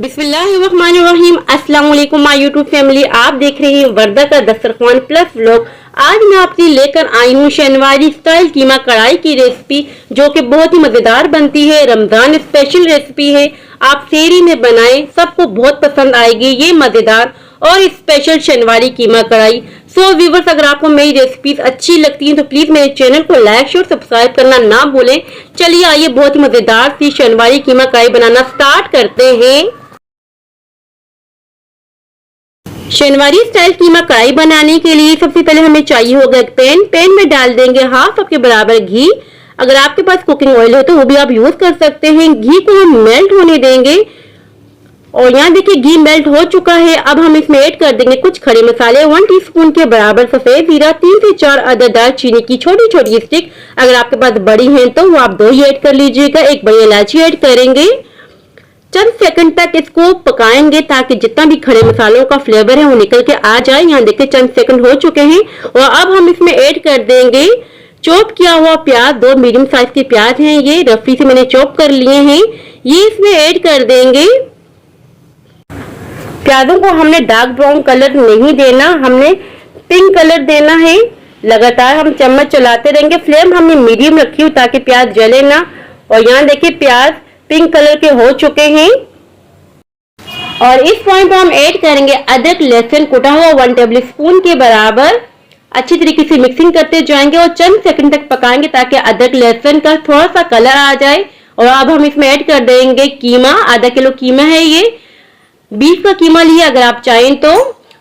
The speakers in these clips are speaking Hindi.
बिस्मिल्लाहिर्रहमानिर्रहीम। अस्सलाम वालेकुम माय यूट्यूब फैमिली। आप देख रहे हैं वर्दा का दस्तरखान प्लस व्लॉग। आज मैं आपके लेकर आई हूँ शनिवारी स्टाइल कीमा कढ़ाई की रेसिपी, जो कि बहुत ही मजेदार बनती है। रमजान स्पेशल रेसिपी है, आप सेहरी में बनाएं, सबको बहुत पसंद आएगी ये मजेदार और स्पेशल शनिवारी कीमा कढ़ाई। सो व्यूवर्स, अगर आपको मेरी रेसिपीज अच्छी लगती हैं तो प्लीज मेरे चैनल को लाइक और सब्सक्राइब करना ना भूलें। चलिए आइए बहुत ही मजेदार सी शनिवारी कीमा कढ़ाई बनाना स्टार्ट करते हैं। शनिवारी स्टाइल कीमा कढ़ाई बनाने के लिए सबसे पहले हमें चाहिए होगा एक पैन में डाल देंगे हाफ कप के बराबर घी। अगर आपके पास कुकिंग ऑयल हो तो वो भी आप यूज कर सकते हैं। घी को हम मेल्ट होने देंगे और यहाँ देखिए घी मेल्ट हो चुका है। अब हम इसमें ऐड कर देंगे कुछ खड़े मसाले, 1 टीस्पून के बराबर सफेद जीरा, 3 से 4 अदद दालचीनी की छोटी छोटी स्टिक। अगर आपके पास बड़ी हैं तो वो आप 2 ही ऐड कर लीजिएगा। एक बड़ी इलायची ऐड करेंगे। चंद सेकंड तक इसको पकाएंगे ताकि जितना भी खड़े मसालों का फ्लेवर है वो निकल के आ जाए। यहाँ देखिए चंद सेकंड हो चुके हैं और अब हम इसमें ऐड कर देंगे चॉप किया हुआ प्याज। 2 मीडियम साइज के प्याज हैं, ये रफली से मैंने चॉप कर लिए हैं, ये इसमें ऐड कर देंगे। प्याजों को हमने डार्क ब्राउन कलर नहीं देना, हमने पिंक कलर देना है। लगातार हम चम्मच चलाते रहेंगे। फ्लेम हमने मीडियम रखी हुई ताकि प्याज जले ना। और यहाँ देखिए प्याज पिंक कलर के हो चुके हैं और इस पॉइंट पर हम ऐड करेंगे अदरक लहसुन कुटा हुआ 1 टेबल स्पून के बराबर। अच्छी तरीके से मिक्सिंग करते जाएंगे और चंद सेकंड तक पकाएंगे ताकि अदरक लहसुन का थोड़ा सा कलर आ जाए। और अब हम इसमें ऐड कर देंगे कीमा। आधा किलो कीमा है, ये बीफ का कीमा लिया। अगर आप चाहें तो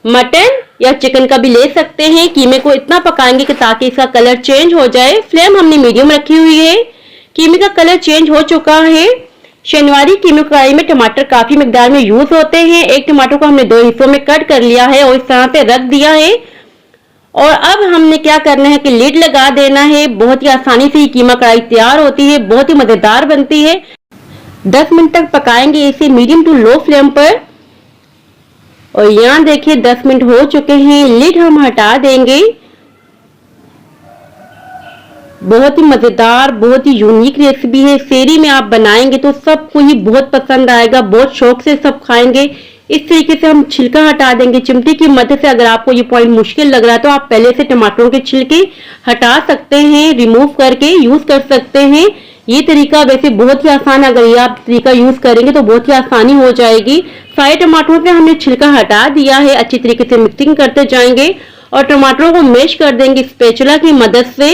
मटन या चिकन का भी ले सकते हैं। कीमे को इतना पकाएंगे कि ताकि इसका कलर चेंज हो जाए। फ्लेम हमने मीडियम रखी हुई है। कीमे का कलर चेंज हो चुका है। शनिवारी कीमा कढ़ाई में टमाटर काफी मिकदार में यूज होते हैं। एक टमाटर को हमने 2 हिस्सों में कट कर लिया है और इस तरह से रख दिया है। और अब हमने क्या करना है कि लिड लगा देना है। बहुत ही आसानी से ये कीमा कढ़ाई तैयार होती है, बहुत ही मजेदार बनती है। 10 मिनट तक पकाएंगे इसे मीडियम टू लो फ्लेम पर। और यहाँ देखिए 10 मिनट हो चुके हैं, लिड हम हटा देंगे। बहुत ही मजेदार, बहुत ही यूनिक रेसिपी है। सेहरी में आप बनाएंगे तो सबको ही बहुत पसंद आएगा, बहुत शौक से सब खाएंगे। इस तरीके से हम छिलका हटा देंगे चिमटी की मदद से। अगर आपको ये पॉइंट मुश्किल लग रहा है तो आप पहले से टमाटरों के छिलके हटा सकते हैं, रिमूव करके यूज कर सकते हैं। ये तरीका वैसे बहुत ही आसान है, अगर ये आप तरीका यूज करेंगे तो बहुत ही आसानी हो जाएगी। सारे टमाटरों से हमने छिलका हटा दिया है। अच्छी तरीके से मिक्सिंग करते जाएंगे और टमाटरों को मैश कर देंगे स्पैचुला की मदद से।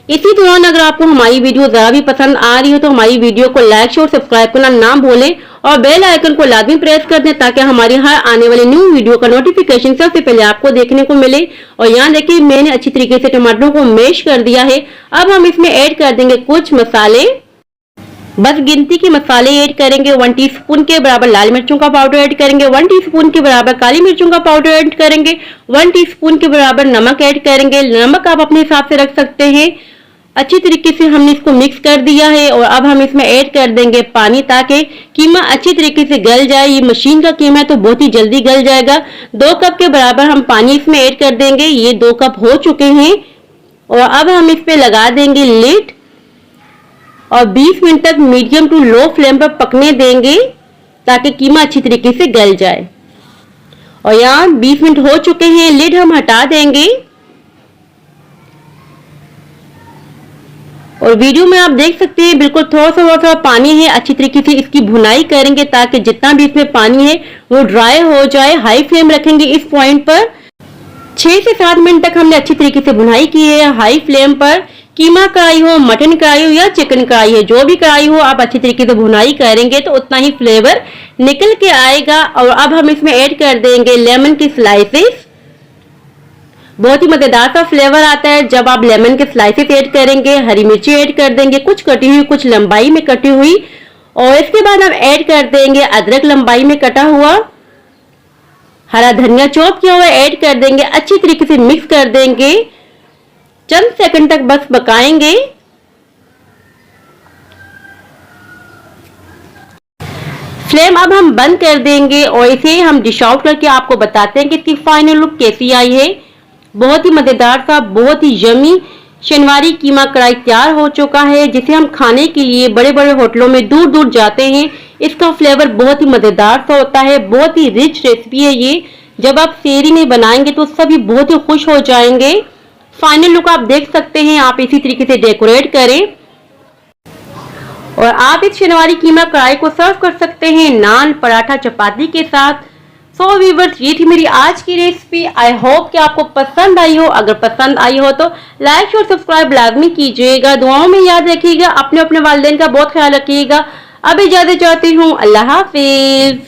इसी दौरान अगर आपको हमारी वीडियो जरा भी पसंद आ रही हो तो हमारी वीडियो को लाइक और सब्सक्राइब करना ना भूलें और बेल आइकन को लाजमी प्रेस कर दें ताकि हमारी हर आने वाली न्यू वीडियो का नोटिफिकेशन सबसे पहले आपको देखने को मिले। और यहाँ देखिए मैंने अच्छी तरीके से टमाटरों को मैश कर दिया है। अब हम इसमें ऐड कर देंगे कुछ मसाले, बस गिनती के मसाले ऐड करेंगे। 1 टीस्पून के बराबर लाल मिर्चों का पाउडर ऐड करेंगे, 1 टीस्पून के बराबर काली मिर्चों का पाउडर ऐड करेंगे, 1 टीस्पून के बराबर नमक ऐड करेंगे। नमक आप अपने हिसाब से रख सकते हैं। अच्छी तरीके से हमने इसको मिक्स कर दिया है और अब हम इसमें ऐड कर देंगे पानी ताकि कीमा अच्छी तरीके से गल जाए। ये मशीन का कीमा है तो बहुत ही जल्दी गल जाएगा। 2 कप के बराबर हम पानी इसमें ऐड कर देंगे। ये 2 कप हो चुके हैं और अब हम इस पे लगा देंगे लिड और 20 मिनट तक मीडियम टू लो फ्लेम पर पकने देंगे ताकि कीमा अच्छी तरीके से गल जाए। और यहाँ 20 मिनट हो चुके हैं, लिड हम हटा देंगे। और वीडियो में आप देख सकते हैं बिल्कुल थोड़ा सा पानी है। अच्छी तरीके से इसकी भुनाई करेंगे ताकि जितना भी इसमें पानी है वो ड्राई हो जाए। हाई फ्लेम रखेंगे इस पॉइंट पर। 6 से 7 मिनट तक हमने अच्छी तरीके से भुनाई की है हाई फ्लेम पर। कीमा कढ़ाई हो, मटन कढ़ाई हो या चिकन कढ़ाई है, जो भी कढ़ाई हो आप अच्छी तरीके से भुनाई करेंगे तो उतना ही फ्लेवर निकल के आएगा। और अब हम इसमें ऐड कर देंगे लेमन की स्लाइसेस। बहुत ही मजेदार सा फ्लेवर आता है जब आप लेमन के स्लाइसेस ऐड करेंगे। हरी मिर्ची ऐड कर देंगे, कुछ कटी हुई कुछ लंबाई में कटी हुई। और इसके बाद हम ऐड कर देंगे अदरक लंबाई में कटा हुआ। हरा धनिया चॉप किया हुआ ऐड कर देंगे। अच्छी तरीके से मिक्स कर देंगे। चंद सेकंड तक बस पकाएंगे। फ्लेम अब हम बंद कर देंगे और इसे हम डिश आउट करके आपको बताते हैं कि इसकी फाइनल लुक कैसी आई है। बहुत ही मजेदार सा, बहुत ही यमी शनिवारी कीमा कढ़ाई तैयार हो चुका है, जिसे हम खाने के लिए बड़े बड़े होटलों में दूर दूर जाते हैं। इसका फ्लेवर बहुत ही मजेदार सा होता है, बहुत ही रिच रेसिपी है ये। जब आप सेहरी में बनाएंगे तो सभी बहुत ही खुश हो जाएंगे। फाइनल लुक आप देख सकते हैं, आप इसी तरीके से डेकोरेट करें और आप इस शनिवारी कीमा कढ़ाई को सर्व कर सकते हैं नान, पराठा, चपाती के साथ। सो व्यूअर्स, ये थी मेरी आज की रेसिपी। आई होप कि आपको पसंद आई हो। अगर पसंद आई हो तो लाइक और सब्सक्राइब लाजमी कीजिएगा। दुआओं में याद रखिएगा, अपने वालिदैन का बहुत ख्याल रखिएगा। अब इजाजत चाहती हूँ, अल्लाह हाफिज।